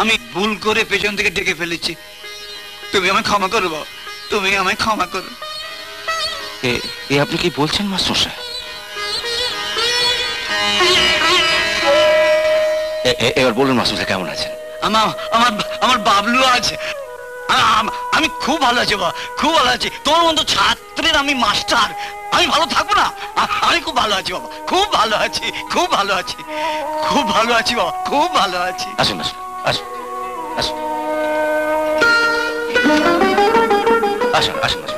আমি ভুল করে পেছন থেকে ডেকে ফেলেছি, তুমি আমায় ক্ষমা করো বাবা, তুমি আমায় ক্ষমা করো। আপনি কি বলছেন মাস্টারমশাই? এবার বলুন মাস্টারমশাই কেমন আছেন? আমার বাবলু আছে, আমি খুব ভালো আছি বাবা, খুব ভালো আছি। তোমার মতো ছাত্রের আমি মাস্টার, আমি ভালো থাকবো না? আমি খুব ভালো আছি বাবা, খুব ভালো আছি, খুব ভালো আছি, খুব ভালো আছি বাবা, খুব ভালো আছি। আসুন আসুন আসুন আসুন আসুন আসুন আসুন।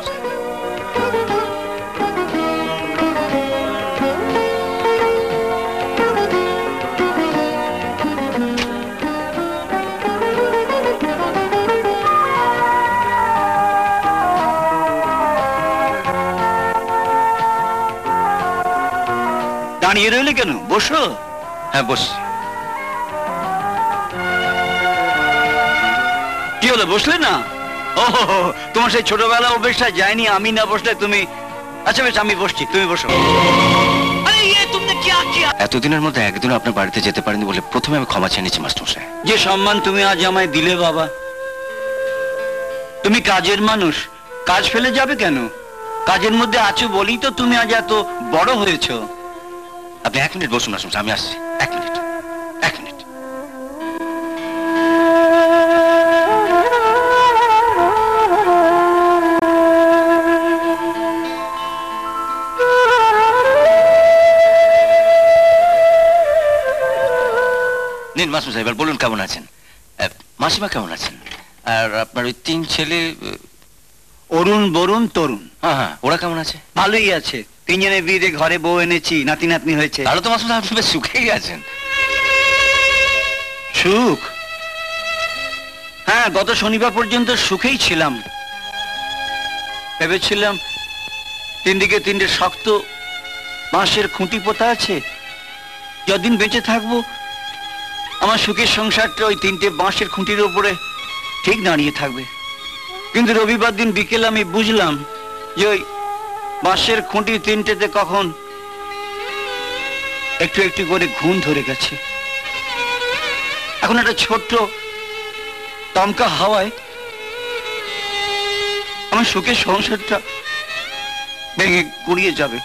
দাঁড়িয়ে রইলে কেন, বসো। হ্যাঁ বস। কি হলো, বসলে না? ও তোমার সেই ছোটবেলা অভ্যেসটা যায়নি, আমি না বসলে তুমি। আচ্ছা বেশ, আমি বসছি, তুমি বসো। এতদিনের মধ্যে একদিনও আপনার বাড়িতে যেতে পারেনি বলে প্রথমে আমি ক্ষমা চেয়ে নিচ্ছি মাস্টারমশাই। যে সম্মান তুমি আজ আমায় দিলে বাবা, তুমি কাজের মানুষ, কাজ ফেলে যাবে কেন? কাজের মধ্যে আছো বলেই তো তুমি আজ এত বড় হয়েছো। আপনি 1 মিনিট বসুন মাস্টারমশাই, আমি আসছি। 1 মিনিট 1 মিনিট। নিন মাস্টারমশাই, এবার বলুন কেমন আছেন? মাসিমা কেমন আছেন? আর আপনার ওই 3 ছেলে? অরুণ, বরুণ, তরুণ। হ্যাঁ হ্যাঁ, ওরা কেমন আছে? ভালোই আছে, 3 জনের বিয়ে ঘরে বউ এনেছি, নাতি নাতনি হয়েছে। তাহলে তো মাস্টারমশাই আপনি বেশ সুখেই আছেন। সুখ? হ্যাঁ, গত শনিবার পর্যন্ত সুখেই ছিলাম। ভেবেছিলাম 3 দিকে 3টে শক্ত বাঁশের খুঁটি পোতা আছে, যতদিন বেঁচে থাকবো আমার সুখের সংসারটা ওই 3টে বাঁশের খুঁটির উপরে ঠিক দাঁড়িয়ে থাকবে। কিন্তু রবিবার দিন বিকেলে আমি বুঝলাম যে ওই বাঁশের খুঁটি 3টেতে কখন একটু একটু করে ঘুণ ধরে গেছে। এখন একটা ছোট্ট দমকা হাওয়ায় আমার সুখের সংসারটা ভেঙে গুড়িয়ে যাবে।